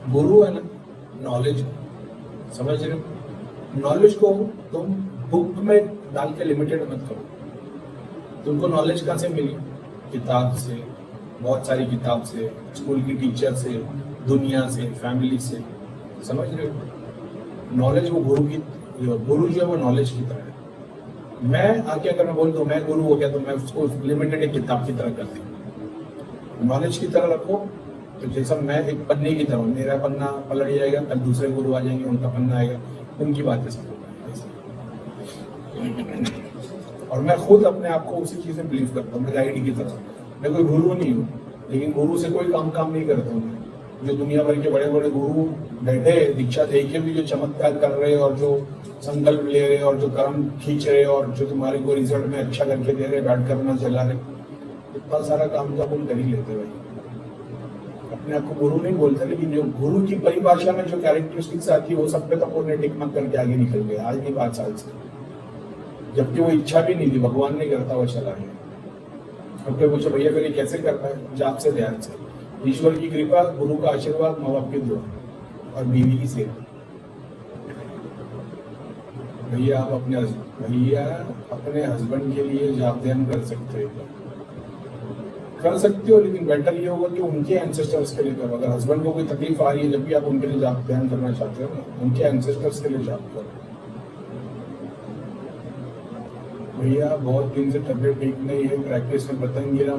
गुरु है ना, नॉलेज, समझ रहे हो? नॉलेज को तुम बुक में डाल के लिमिटेड मत करो। तुमको नॉलेज कहाँ से मिली? किताब से, बहुत सारी किताब से, स्कूल की टीचर से, दुनिया से, फैमिली से, समझ रहे हो? नॉलेज वो गुरु जो है वो नॉलेज की तरह है। मैं आके अगर मैं बोल दूं मैं गुरु हो गया तो मैं उसको लिमिटेड एक किताब की तरह कर दूं। नॉलेज की तरह रखो तो जैसा मैं एक पन्ने की तरह, मेरा पन्ना पलट जाएगा, कल दूसरे गुरु आ जाएंगे, उनका पन्ना आएगा, उनकी बातें सब। और मैं खुद अपने आप को उसी चीज में बिलीव करता हूँ, मैं गाइड की तरह। मैं कोई गुरु नहीं हूँ, लेकिन गुरु से कोई काम नहीं करता हूँ। जो दुनिया भर के बड़े बड़े गुरु बैठे दीक्षा दे के भी जो चमत्कार कर रहे हैं और जो संकल्प ले रहे हैं और जो कर्म खींच रहे हैं और जो तुम्हारे को रिजल्ट में अच्छा करके दे रहे, बैठ करना चला रहे, इतना सारा काम तो अपन कर ही लेते भाई। अपने आप को गुरु नहीं बोलते, लेकिन जो गुरु की परिभाषा में जो कैरेक्टरिस्टिक्स आती है वो सब पे तो अपन ने टिक मत करके आगे निकल गए आज नहीं 5 साल से। जबकि वो इच्छा भी नहीं थी, भगवान ने करता हुआ चला गया। अब पूछो भैया फिर ये कैसे करता है? जाप से, ध्यान से, ईश्वर की कृपा, गुरु का आशीर्वाद, माँ बाप की दुआ और बीवी की सेवा। भैया आप अपने हस्बैंड के लिए जाप ध्यान कर सकते हो, लेकिन बेटर ये होगा कि उनके एंसेस्टर्स के लिए करो। अगर हस्बैंड को कोई तकलीफ आ रही है, जब भी आप उनके लिए जाप ध्यान करना चाहते हो ना, उनके एंसेस्टर्स के लिए जाप करो। भैया बहुत दिन से तबियत ठीक नहीं है, प्रैक्टिस में पतंगिरा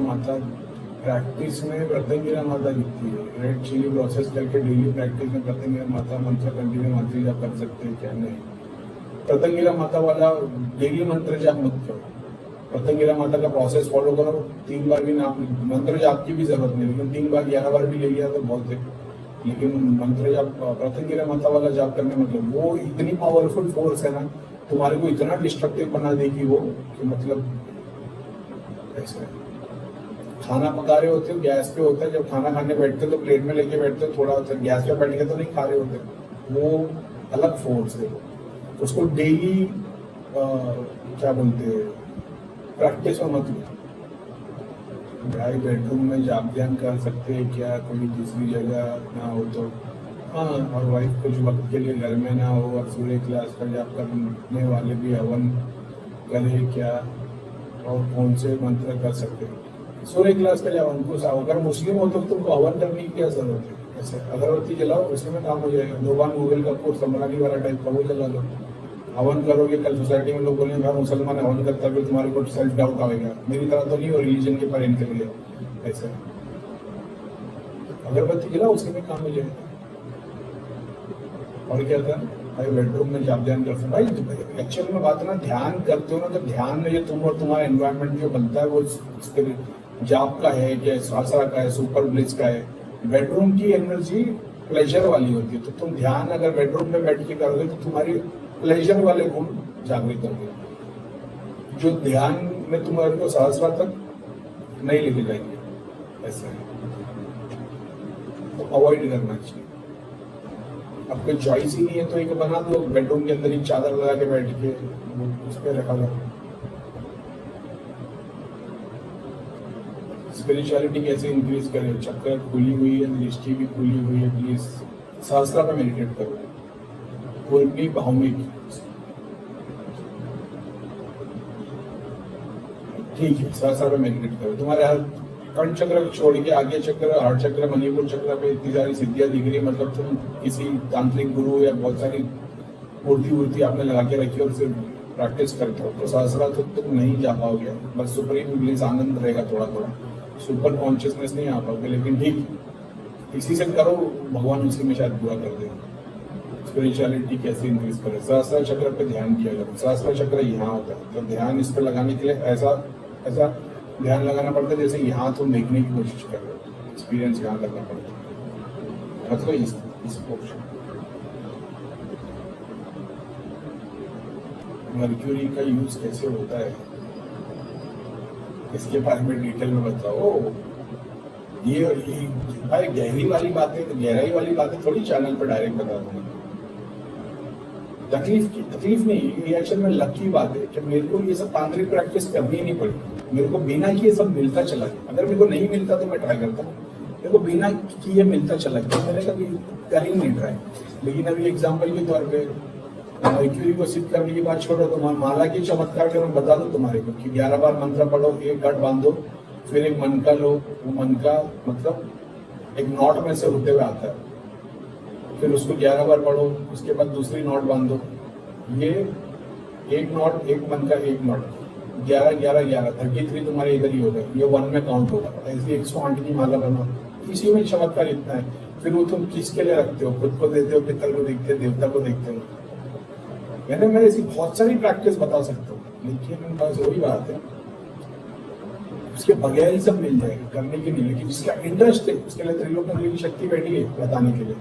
माता दिखती है। रेड चिली प्रोसेस करके डेली प्रैक्टिस में पतंगिरा माता मंत्र कंटिन्यू मंत्र जाप कर सकते हैं क्या? नहीं, पतंगिरा माता वाला डेली मंत्र जाप मत करो। पतंगिरा माता का प्रोसेस फॉलो करो, 3 बार भी नाम मंत्र जाप की भी जरूरत नहीं, लेकिन 3 बार 11 बार भी ले लिया तो बहुत है। लेकिन मंत्र जाप, पतंगिरा माता वाला जाप करने मतलब वो इतनी पावरफुल फोर्स है ना, तुम्हारे को इतना डिस्ट्रक्टिव बना देगी वो कि मतलब ऐसा है। खाना पका रहे होते हो, गैस पे होता है, जब खाना खाने बैठते हो तो प्लेट में लेके बैठते हो, थोड़ा होता है, गैस पे बैठ के तो नहीं खा रहे होते, वो अलग फोर्स है। उसको डेली क्या बोलते हैं, प्रैक्टिस में मत लो। भाई बेडरूम में जाप ध्यान कर सकते हैं क्या? कोई दूसरी जगह ना हो तो हाँ, और वाइफ कुछ वक्त के लिए घर में ना हो और सूर्य क्लास का जाप करने वाले भी हवन करे क्या? और कौन से मंत्र कर सकते हैं? सूर्य क्लास का जाप उनको, अगर मुस्लिम हो तो तुमको हवन करने की क्या जरूरत है? ऐसे अगरबत्ती जलाओ, उसमें में काम हो जाएगा। 2 बार गूगल का कोर्स समरानी वाला टाइप का वो जला लो, हवन करोगे। कल सोसाइटी में लोग बोलेंगे मुसलमान हवन करता है, तुम्हारे को सेल्फ डाउट आएगा, मेरी तरह तो नहीं हो रिलीजन के पर इनके लिए। ऐसे अगरबत्ती जलाओ, उसके में काम हो जाएगा। और क्या था भाई, बेडरूम में जाप ध्यान करते भाई। एक्चुअल में बात ना, ध्यान करते हो ना तो ध्यान में जो तुम और तुम्हारा एनवायरनमेंट जो बनता है वो जाप का है क्या, सहस्रा का है, सुपर ब्लिस का है। बेडरूम की एनर्जी प्लेजर वाली होती है, तो तुम ध्यान अगर बेडरूम में बैठ के करोगे तो तुम्हारी प्लेजर वाले गुण जागृत होंगे, जो ध्यान में तुम्हारे को सहस्रा तक नहीं लेके जाएंगे। ऐसा तो अवॉइड करना चाहिए। अब कोई चॉइस ही नहीं है तो एक बना दो, बेडरूम के अंदर ही चादर लगा के बैठ के उस पर रखा दो। स्पिरिचुअलिटी कैसे इंक्रीज करे? चक्कर खुली हुई है, दृष्टि भी खुली हुई है, प्लीज सहस्रा पे मेडिटेट करो। कोई भी भावनिक ठीक है, सहस्रा पे मेडिटेट करो। तुम्हारे हर कर्ण चक्र छोड़ के आगे चक्र, हार्ट चक्र, मणिपुर चक्र पे इतनी सारी सिद्धियां दिख रही है, मतलब तुम किसी तांत्रिक गुरु या बहुत सारी मूर्ति आपने लगा के रखी और फिर प्रैक्टिस करते हो तो सहस्रा तो तुम नहीं जा पाओगे। बस सुप्रीम ब्लिस आनंद रहेगा, थोड़ा थोड़ा सुपर कॉन्शियसनेस नहीं आ पाओगे, लेकिन ठीक इसी से करो, भगवान उसी में शायद पूरा कर देगा। स्पिरिचुअलिटी कैसे इंक्रीज करे? सहस्रा चक्र पे ध्यान किया जाता है। सहस्रा चक्र यहाँ होता है, तो ध्यान इस पर लगाने के लिए ऐसा ध्यान लगाना पड़ता है जैसे यहाँ तुम देखने की कोशिश कर रहे हो, एक्सपीरियंस यहाँ करना पड़ता है। मतलब इस पोर्शन मर्क्यूरी का यूज कैसे होता है, इसके बारे में डिटेल में बताओ। ये भाई गहरी वाली बातें, गहराई वाली बातें थोड़ी चैनल पर डायरेक्ट बता दूंगा। तकलीफ नहीं, ये एक्चुअल में लक की बात है कि मेरे को ये सब तांत्रिक प्रैक्टिस करनी ही नहीं पड़ी। मेरे को बिना किए सब मिलता चला गया। अगर मेरे को नहीं मिलता तो मैं ट्राई करता, देखो बिना किए मिलता चला गया, मैंने कभी कर ही नहीं ट्राई। लेकिन अभी एग्जाम्पल के तौर पे मर्क्यूरी को सिद्ध करने की बात छोड़ो, तो माला की चमत्कार के मैं बता दूं तुम्हारे को कि 11 बार मंत्र पढ़ो, एक गढ़ बांधो, फिर एक मन का लो, वो मन का मतलब एक नॉट में से होते हुए आता है, फिर उसको 11 बार पढ़ो, उसके बाद दूसरी नॉट बांधो, ये एक नॉट, एक मन का एक नॉट, 11 11 11 33 तुम्हारे इधर ही हो गए, ये 1 में काउंट होगा। ऐसी 108 की माला बनाओ, इसी में चमत्कार इतना है। फिर वो तुम किसके लिए रखते हो? खुद को देते हो, पितर को देखते हो, देवता को देखते हो? मैं ऐसी बहुत सारी प्रैक्टिस बता सकता हूँ, लेकिन बस वही बात है, उसके बगैर ही सब मिल जाएगा करने के लिए। लेकिन जिसका इंटरेस्ट है उसके लिए त्रिलोकन की शक्ति बैठी है बताने के लिए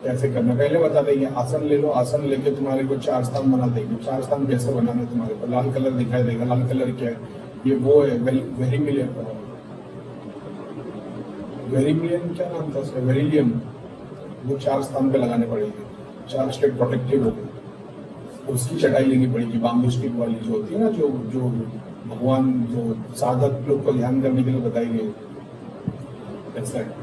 कैसे करना। पहले बता देंगे, आसन ले लो, आसन लेके तुम्हारे को 4 स्थान बना देंगे। 4 स्थान कैसे बनाना है तुम्हारे को? लाल कलर दिखाई देगा, लाल कलर क्या है? ये वो है वेरिमिलियन, वेरिमिलियन क्या नाम था उसका, वेरिलियम, वो 4 स्थान पे लगाने पड़ेंगे, 4 स्टेट प्रोटेक्टिव हो गए। उसकी चटाई लेनी पड़ेगी, बाम्बू स्टिक वाली जो होती है ना, जो भगवान जो साधक लोग को ध्यान करने के लिए बताई गई, ऐसा है।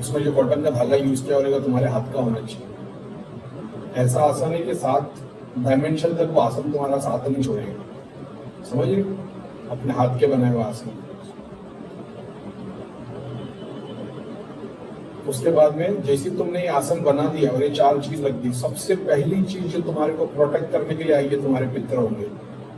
उसमें जो कॉटन का धागा यूज किया होगा तुम्हारे हाथ का होना चाहिए। ऐसा आसन है कि 7 डायमेंशन तक वो आसन तुम्हारा साथ नहीं छोड़ेगा, समझ रहे? अपने हाथ के बनाए हुए आसन। उसके बाद में जैसे तुमने ये आसन बना दिया और ये 4 चीज लग दी, सबसे पहली चीज जो तुम्हारे को प्रोटेक्ट करने के लिए आई है तुम्हारे पितर होंगे।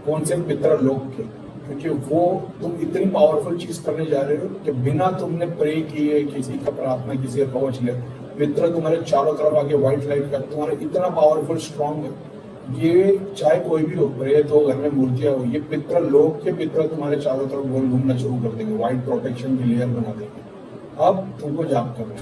कौन से पितर? लोग के, क्योंकि वो तुम इतनी पावरफुल चीज करने जा रहे हो कि बिना तुमने प्रे किए, किसी का प्रार्थना, किसी का कवच ले, पितर तुम्हारे चारों तरफ आके व्हाइट लाइट का तुम्हारा इतना पावरफुल स्ट्रॉन्ग है। ये चाहे कोई भी हो, प्रेत हो, घर में मूर्तियां हो, ये पितर लोग के पितर तुम्हारे चारों तरफ गोल घूमना शुरू कर देंगे, व्हाइट प्रोटेक्शन की लेयर बना देंगे। अब तुमको जाप करना है।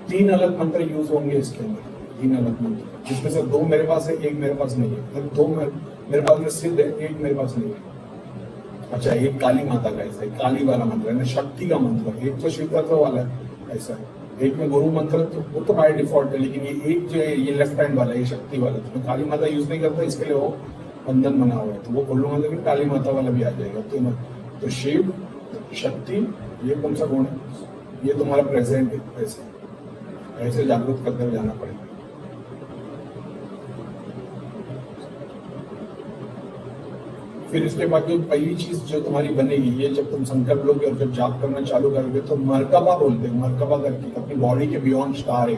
3 अलग मंत्र यूज होंगे इसके अंदर, 3 अलग मंत्र, जिसमें से 2 मेरे पास है, 1 मेरे पास नहीं है। 2 मेरे पास में सिद्ध है, 1 मेरे पास नहीं है। अच्छा, एक काली माता का ऐसा है, काली वाला मंत्र है, शक्ति का मंत्र। एक तो शिव तत्व वाला है, ऐसा है। एक में गुरु मंत्र, तो वो तो बाय डिफॉल्ट है, लेकिन ये एक जो है ये लेफ्ट हैंड वाला है, ये शक्ति वाला। तो मैं काली माता यूज नहीं करता, इसके लिए वो बंधन बना हुआ है, तो वो खोलूंगा, लेकिन काली माता वाला भी आ जाएगा। तो शिव, शक्ति, ये कौन सा गुण है? ये तुम्हारा प्रेजेंट है, ऐसे जागरूक करते हुए जाना पड़ेगा। फिर इसके बाद जो पहली चीज जो तुम्हारी बनेगी, ये जब तुम संकल्प लोगे और जब जाप करना चालू करोगे, तो मरकबा बोलते हैं, मरकबा करके अपनी बॉडी के बियॉन्ड स्टार है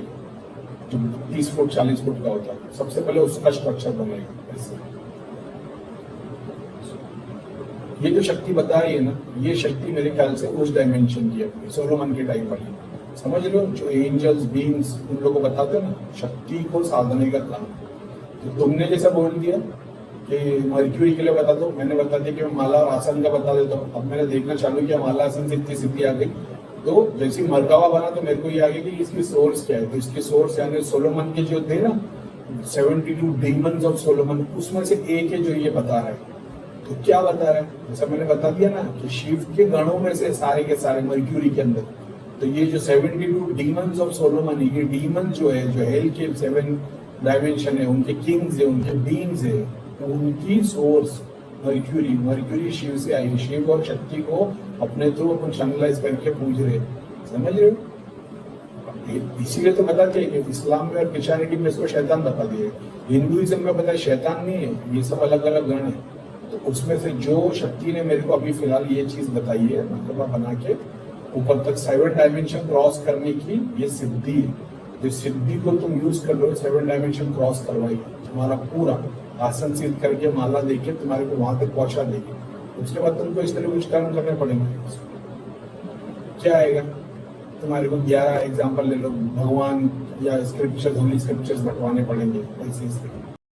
जो 30 फुट 40 फुट का होता है, सबसे पहले उसका स्ट्रक्चर बनेगा। ऐसे ये जो शक्ति बता रही है ना, ये शक्ति मेरे ख्याल से उस डायमेंशन की है, सोलोमन के टाइम वाली, समझ लो। जो एंजल्स बींग्स उन लोगों को बताते हैं ना, शक्ति को साधने का काम। तो तुमने जैसा बोल दिया कि मर्क्यूरी के लिए बता दो, मैंने बता दिया कि मैं माला और आसन का बता देता हूँ। अब मैंने देखना चालू किया, माला आसन से इतनी सिद्धि आ गई, तो जैसे मरकावा बना तो मेरे को ये आ गया कि इसकी सोर्स क्या है। तो इसकी सोर्स यानी सोलोमन के जो थे ना 72 डीमंस ऑफ सोलोमन, उसमें से एक है जो ये बता रहा है। तो क्या बता रहा है? जैसा मैंने बता दिया ना कि शिव के गणों में से सारे के सारे मर्क्यूरी के अंदर, तो ये जो 72 डीमंस ऑफ सोलोमन, ये डीमन जो है, जो हेल के 7 डायमेंशन है, उनके किंग्स है, उनके बींग्स है, उनकी सोर्स मर्क्यूरी, मर्क्यूरी शिव से आई। शिव और शक्ति को अपने थ्रू अपन चैनलाइज करके पूज रहे, समझ रहे हो? इसीलिए तो बताते हैं कि इस्लाम में और क्रिश्चियनिटी में इसको शैतान बता दिए, हिंदुइज्म में बताया शैतान नहीं है, ये सब अलग अलग गण है। तो उसमें से जो शक्ति ने मेरे को अभी फिलहाल ये चीज बताई है, मतलब बना के ऊपर तक 7 डायमेंशन क्रॉस करने की ये सिद्धि है। जो सिद्धि को तुम यूज कर रहे हो, 7 डायमेंशन क्रॉस करवाई, तुम्हारा पूरा आसन सिद्ध करके माला देके तुम्हारे को वहां तक पहुंचा देगी। उसके बाद तुमको इस तरह कुछ कर्म करने पड़ेंगे। क्या आएगा तुम्हारे को? 11 एग्जाम्पल ले लो, भगवान या स्क्रिप्चर, होली स्क्रिप्चर्स बंटवाने पड़ेंगे, ऐसी स्थिति।